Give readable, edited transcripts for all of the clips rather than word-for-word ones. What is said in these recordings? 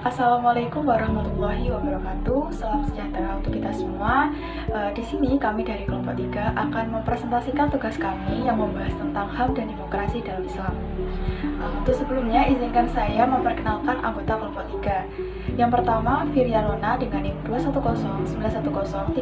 Assalamualaikum warahmatullahi wabarakatuh. Salam sejahtera untuk kita semua. Di sini kami dari kelompok 3 akan mempresentasikan tugas kami yang membahas tentang HAM dan demokrasi dalam Islam. Untuk sebelumnya, izinkan saya memperkenalkan anggota kelompok 3. Yang pertama, Firya Rona dengan NIM 21091030212.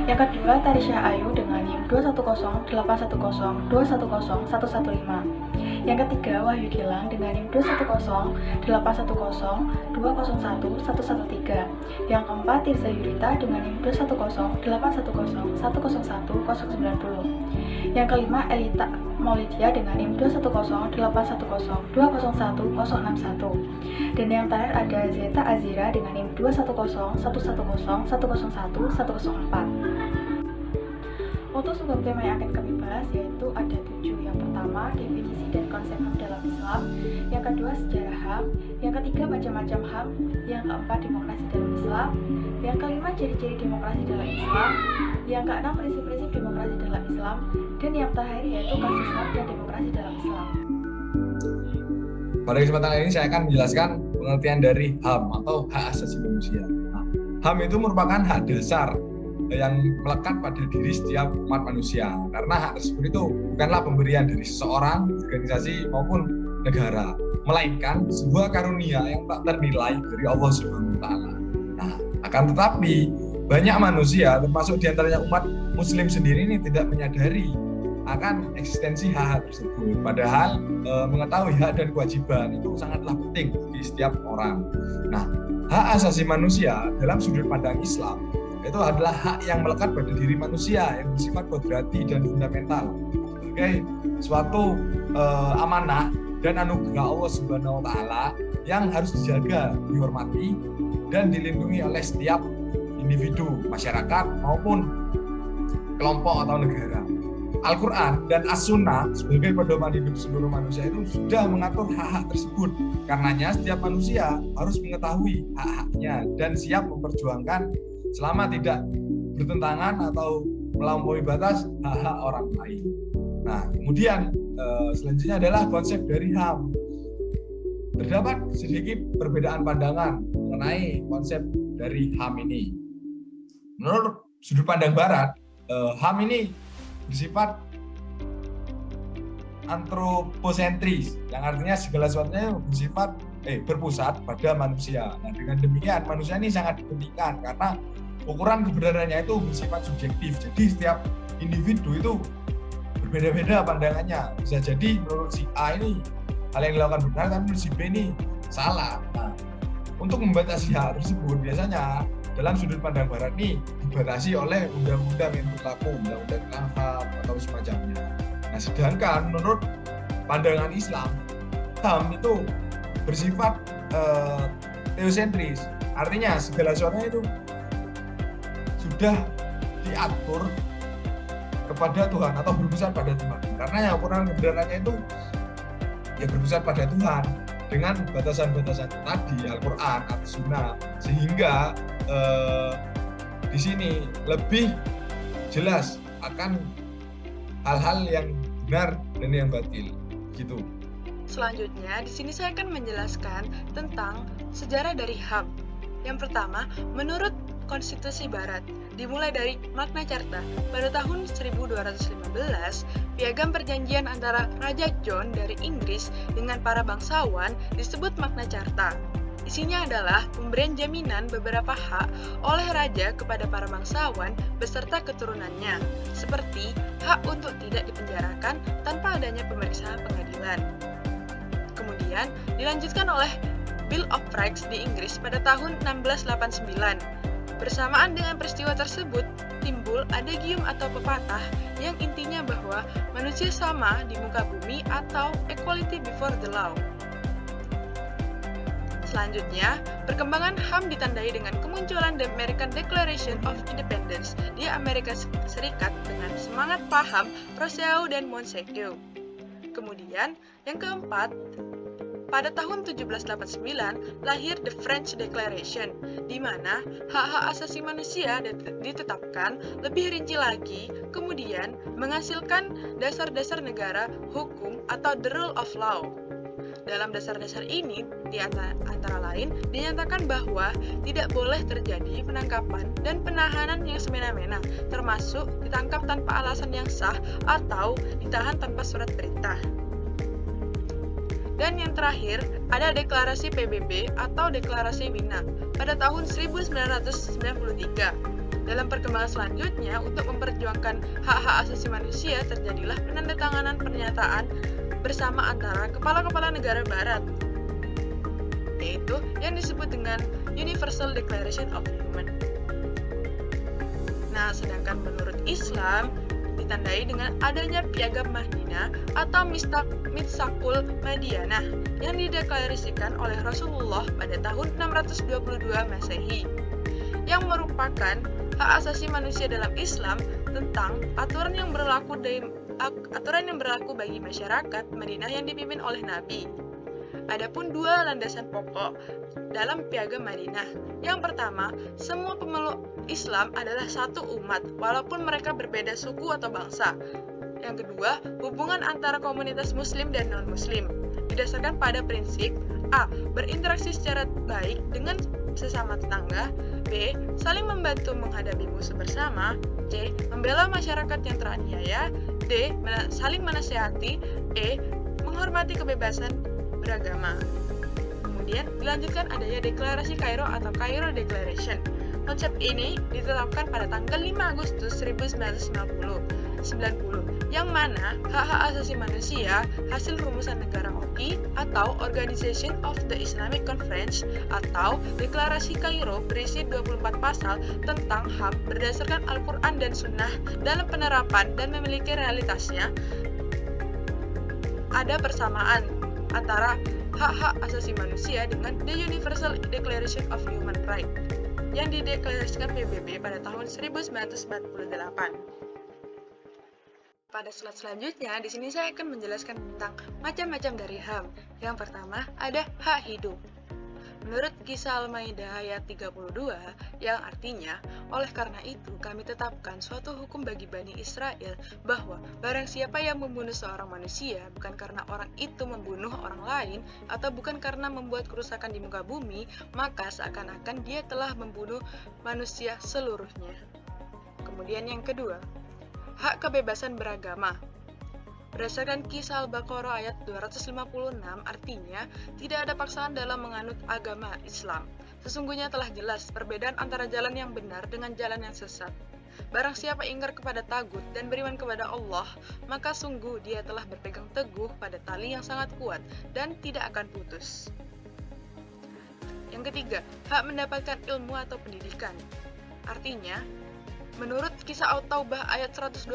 Yang kedua, Tarisya Ayu dengan NIM 2108102101115. Yang ketiga, Wahyu Gilang dengan NIM 2108102011113. Yang keempat, Tirza Yurita dengan NIM 21081011090. Yang kelima, Elita Maulidia dengan NIM 2108102011061. Dan yang terakhir ada Zeta Azira dengan NIM 2101101011004. Untuk sub tema yang akan kami bahas yaitu ada 7. Yang pertama, definisi dan konsep HAM dalam Islam. Yang kedua, sejarah HAM. Yang ketiga, macam-macam HAM. Yang keempat, demokrasi dalam Islam. Yang kelima, ciri-ciri demokrasi dalam Islam. Yang keenam, prinsip-prinsip demokrasi dalam Islam. Dan yang terakhir yaitu kasus HAM dan demokrasi dalam Islam. Pada kesempatan kali ini saya akan menjelaskan pengertian dari HAM atau hak asasi manusia. Nah, HAM itu merupakan hak dasar yang melekat pada diri setiap umat manusia, karena hak tersebut itu bukanlah pemberian dari seseorang, organisasi maupun negara, melainkan sebuah karunia yang tak ternilai dari Allah Subhanahu wa Ta'ala. Nah, akan tetapi banyak manusia, termasuk diantaranya umat Muslim sendiri ini tidak menyadari akan eksistensi hak tersebut. Padahal mengetahui hak dan kewajiban itu sangatlah penting bagi setiap orang. Nah, hak asasi manusia dalam sudut pandang Islam itu adalah hak yang melekat pada diri manusia yang bersifat kodrati dan fundamental sebagai suatu amanah dan anugerah Allah Subhanahu wa Ta'ala yang harus dijaga, dihormati dan dilindungi oleh setiap individu, masyarakat maupun kelompok atau negara. Al-Quran dan As-Sunnah sebagai pedoman hidup seluruh manusia itu sudah mengatur hak-hak tersebut. Karenanya setiap manusia harus mengetahui hak-haknya dan siap memperjuangkan selama tidak bertentangan atau melampaui batas hak-hak orang lain. Nah, kemudian selanjutnya adalah konsep dari HAM. Terdapat sedikit perbedaan pandangan mengenai konsep dari HAM ini. Menurut sudut pandang Barat, HAM ini bersifat antroposentris, yang artinya segala sesuatunya bersifat berpusat pada manusia. Nah, dengan demikian manusia ini sangat dipentingkan karena ukuran kebenarannya itu bersifat subjektif. Jadi setiap individu itu berbeda-beda pandangannya. Bisa jadi menurut si A ini hal yang dilakukan benar, tapi menurut si B ini salah. Nah, untuk membatasi hal tersebut biasanya dalam sudut pandang Barat ini dibatasi oleh undang-undang yang berlaku, undang-undang HAM atau semacamnya. Nah, sedangkan menurut pandangan Islam, HAM itu bersifat teosentris. Artinya segala sesuatunya itu sudah diatur kepada Tuhan atau berpusat pada Tuhan. Karena yang ukuran kebenarannya itu ya berpusat pada Tuhan dengan batasan-batasan tadi Al-Quran atau Sunnah, sehingga di sini lebih jelas akan hal-hal yang benar dan yang batil gitu. Selanjutnya, di sini saya akan menjelaskan tentang sejarah dari HAM. Yang pertama, menurut Konstitusi Barat, dimulai dari Magna Carta pada tahun 1215, piagam perjanjian antara Raja John dari Inggris dengan para bangsawan disebut Magna Carta. Isinya adalah pemberian jaminan beberapa hak oleh raja kepada para bangsawan beserta keturunannya, seperti hak untuk tidak dipenjarakan tanpa adanya pemeriksaan pengadilan. Kemudian dilanjutkan oleh Bill of Rights di Inggris pada tahun 1689. Bersamaan dengan peristiwa tersebut, timbul adagium atau pepatah yang intinya bahwa manusia sama di muka bumi atau equality before the law. Selanjutnya, perkembangan HAM ditandai dengan kemunculan The American Declaration of Independence di Amerika Serikat dengan semangat paham Rousseau dan Montesquieu. Kemudian, yang keempat, pada tahun 1789 lahir The French Declaration, di mana hak-hak asasi manusia ditetapkan lebih rinci lagi, kemudian menghasilkan dasar-dasar negara hukum atau the rule of law. Dalam dasar-dasar ini, di antara lain, dinyatakan bahwa tidak boleh terjadi penangkapan dan penahanan yang semena-mena, termasuk ditangkap tanpa alasan yang sah atau ditahan tanpa surat perintah. Dan yang terakhir, ada deklarasi PBB atau deklarasi Wina pada tahun 1993. Dalam perkembangan selanjutnya, untuk memperjuangkan hak-hak asasi manusia, terjadilah penandatanganan pernyataan bersama antara kepala-kepala negara barat, yaitu yang disebut dengan Universal Declaration of Human. Nah, sedangkan menurut Islam, ditandai dengan adanya Piagam Madinah atau Mitsaqul Madinah yang dideklarasikan oleh Rasulullah pada tahun 622 Masehi, yang merupakan hak asasi manusia dalam Islam tentang aturan yang berlaku bagi masyarakat Madinah yang dipimpin oleh Nabi. Adapun dua landasan pokok dalam Piagam Madinah. Yang pertama, semua pemeluk Islam adalah satu umat, walaupun mereka berbeda suku atau bangsa. Yang kedua, hubungan antara komunitas Muslim dan non-Muslim didasarkan pada prinsip A. Berinteraksi secara baik dengan sesama tetangga, B. Saling membantu menghadapi musuh bersama, C. Membela masyarakat yang teraniaya, D. Saling menasihati, E. Menghormati kebebasan beragama. Kemudian dilanjutkan adanya deklarasi Kairo atau Cairo Declaration. Konsep ini ditetapkan pada tanggal 5 Agustus 1990, yang mana hak-hak asasi manusia hasil rumusan negara OI atau Organization of the Islamic Conference atau Deklarasi Kairo berisi 24 pasal tentang HAM berdasarkan Al-Quran dan Sunnah dalam penerapan dan memiliki realitasnya. Ada persamaan antara hak-hak asasi manusia dengan The Universal Declaration of Human Rights yang dideklarasikan PBB pada tahun 1948. Pada slide selanjutnya, di sini saya akan menjelaskan tentang macam-macam dari HAM. Yang pertama, ada hak hidup. Menurut Kisah Al-Maidah ayat 32, yang artinya, oleh karena itu kami tetapkan suatu hukum bagi Bani Israel bahwa barang siapa yang membunuh seorang manusia bukan karena orang itu membunuh orang lain atau bukan karena membuat kerusakan di muka bumi, maka seakan-akan dia telah membunuh manusia seluruhnya. Kemudian yang kedua, hak kebebasan beragama. Berdasarkan Kisah Al-Baqarah ayat 256, artinya tidak ada paksaan dalam menganut agama Islam. Sesungguhnya telah jelas perbedaan antara jalan yang benar dengan jalan yang sesat. Barang siapa ingkar kepada tagut dan beriman kepada Allah, maka sungguh dia telah berpegang teguh pada tali yang sangat kuat dan tidak akan putus. Yang ketiga, hak mendapatkan ilmu atau pendidikan. Artinya, menurut Kisah At-Taubah ayat 122,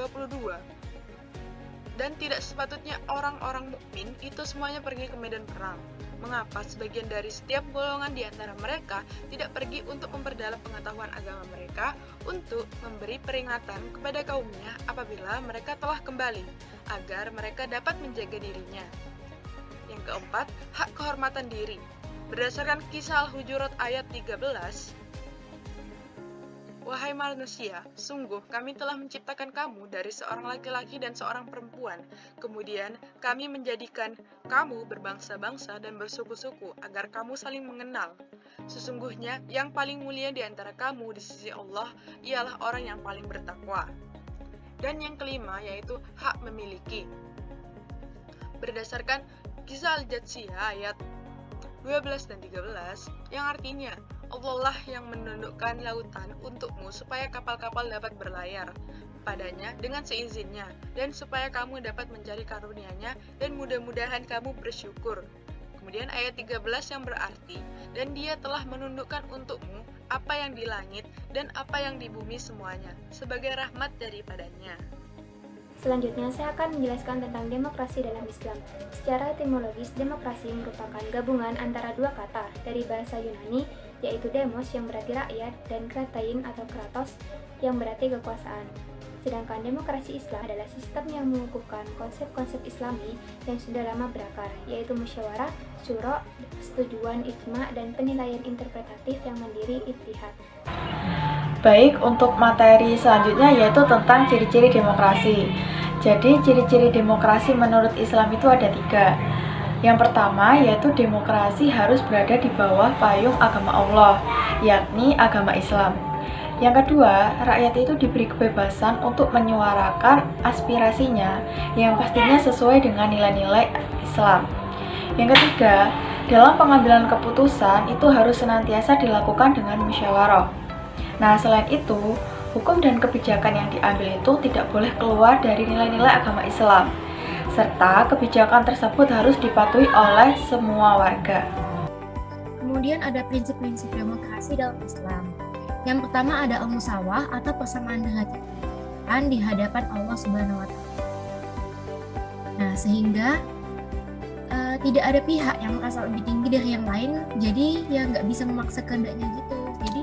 dan tidak sepatutnya orang-orang mukmin itu semuanya pergi ke medan perang. Mengapa sebagian dari setiap golongan di antara mereka tidak pergi untuk memperdalam pengetahuan agama mereka untuk memberi peringatan kepada kaumnya apabila mereka telah kembali, agar mereka dapat menjaga dirinya. Yang keempat, hak kehormatan diri. Berdasarkan Kisah Al-Hujurat ayat 13, wahai manusia, sungguh kami telah menciptakan kamu dari seorang laki-laki dan seorang perempuan. Kemudian kami menjadikan kamu berbangsa-bangsa dan bersuku-suku agar kamu saling mengenal. Sesungguhnya yang paling mulia di antara kamu di sisi Allah ialah orang yang paling bertakwa. Dan yang kelima yaitu hak memiliki. Berdasarkan Kisah Al-Jatsiyah ayat 12 dan 13, yang artinya Allah lah yang menundukkan lautan untukmu supaya kapal-kapal dapat berlayar padanya dengan seizinnya, dan supaya kamu dapat mencari karunia-Nya, dan mudah-mudahan kamu bersyukur. Kemudian ayat 13 yang berarti, dan Dia telah menundukkan untukmu apa yang di langit dan apa yang di bumi semuanya, sebagai rahmat daripadanya. Selanjutnya, saya akan menjelaskan tentang demokrasi dalam Islam. Secara etimologis, demokrasi merupakan gabungan antara dua kata dari bahasa Yunani, yaitu demos yang berarti rakyat dan kratein atau kratos yang berarti kekuasaan. Sedangkan demokrasi Islam adalah sistem yang mengukuhkan konsep-konsep Islami yang sudah lama berakar, yaitu musyawarah, syura, persetujuan, ijma, dan penilaian interpretatif yang mandiri ijtihad. Baik, untuk materi selanjutnya yaitu tentang ciri-ciri demokrasi. Jadi, ciri-ciri demokrasi menurut Islam itu ada 3. Yang pertama yaitu demokrasi harus berada di bawah payung agama Allah, yakni agama Islam. Yang kedua, rakyat itu diberi kebebasan untuk menyuarakan aspirasinya yang pastinya sesuai dengan nilai-nilai Islam. Yang ketiga, dalam pengambilan keputusan itu harus senantiasa dilakukan dengan musyawarah. Nah, selain itu, hukum dan kebijakan yang diambil itu tidak boleh keluar dari nilai-nilai agama Islam, serta kebijakan tersebut harus dipatuhi oleh semua warga. Kemudian ada prinsip-prinsip demokrasi dalam Islam. Yang pertama ada al-musawah atau persamaan derajat di hadapan Allah Subhanahu wa Ta'ala. Nah, sehingga tidak ada pihak yang merasa lebih tinggi dari yang lain, jadi ya nggak bisa memaksa kehendaknya gitu. Jadi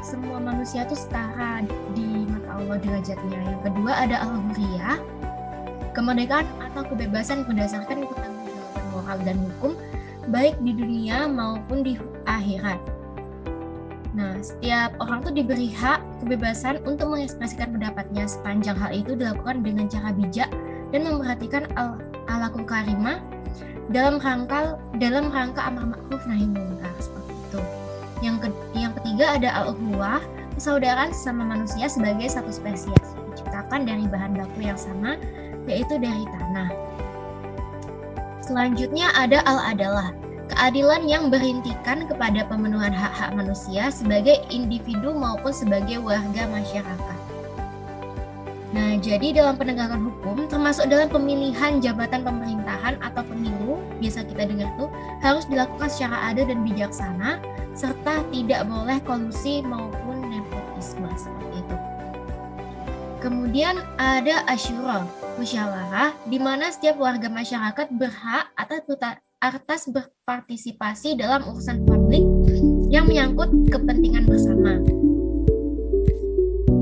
semua manusia itu setara di mata Allah derajatnya. Yang kedua ada al-hurriyah, kemerdekaan atau kebebasan berdasarkan pertanggungjawaban moral dan hukum baik di dunia maupun di akhirat. Nah, setiap orang tuh diberi hak kebebasan untuk mengekspresikan pendapatnya sepanjang hal itu dilakukan dengan cara bijak dan memperhatikan al-akhlaqul karimah dalam rangka amar ma'ruf nahi munkar, seperti itu. Yang ketiga ada al-ukhuwah, persaudaraan sesama manusia sebagai satu spesies yang diciptakan dari bahan baku yang sama, yaitu dari tanah. Selanjutnya ada al-adalah, keadilan yang berintikan kepada pemenuhan hak-hak manusia sebagai individu maupun sebagai warga masyarakat. Nah, jadi dalam penegakan hukum, termasuk dalam pemilihan jabatan pemerintahan atau pemilu, biasa kita dengar tuh, harus dilakukan secara adil dan bijaksana, serta tidak boleh kolusi maupun nepotisme, seperti itu. Kemudian ada asyura, musyawarah, di mana setiap warga masyarakat berhak atas berpartisipasi dalam urusan publik yang menyangkut kepentingan bersama.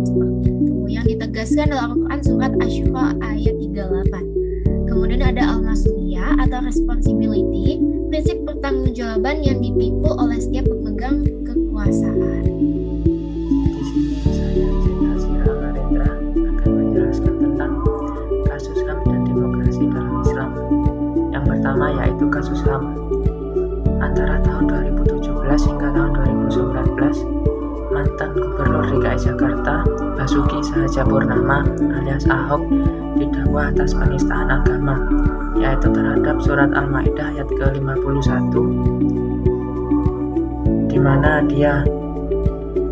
Seperti itu yang ditegaskan dalam Al-Quran surat Asy-Syura ayat 38. Kemudian ada al-mas'uliyah atau responsibility, prinsip pertanggungjawaban yang dipikul oleh setiap pemegang kekuasaan. Di sini saya Jenderal Sira Narendra akan menjelaskan tentang kasus HAM dan demokrasi dalam Islam. Yang pertama yaitu kasus HAM. Antara tahun 2017 hingga tahun 2019, mantan Gubernur DKI Jakarta Basuki Sahajapurnama alias Ahok didakwa atas penistaan agama, yaitu terhadap surat Al-Maidah ayat ke-51, di mana dia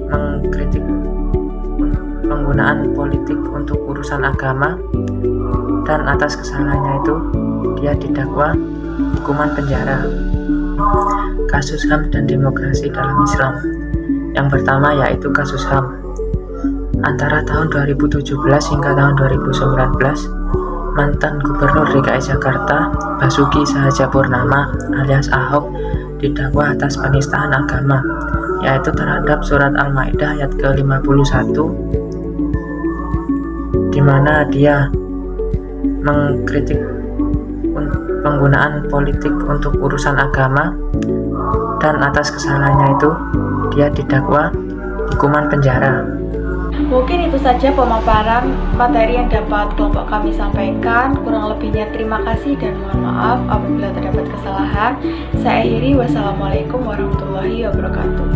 mengkritik penggunaan politik untuk urusan agama, dan atas kesalahannya itu dia didakwa hukuman penjara. Kasus HAM dan demokrasi dalam Islam. Yang pertama yaitu kasus HAM. Antara tahun 2017 hingga tahun 2019, mantan Gubernur DKI Jakarta Basuki Sahajapurnama alias Ahok didakwa atas penistaan agama, yaitu terhadap surat Al-Maidah ayat ke-51, di mana dia mengkritik penggunaan politik untuk urusan agama, dan atas kesalahannya itu dia didakwa hukuman penjara. Mungkin itu saja pemaparan materi yang dapat kelompok kami sampaikan. Kurang lebihnya terima kasih dan mohon maaf apabila terdapat kesalahan. Saya akhiri, wassalamualaikum warahmatullahi wabarakatuh.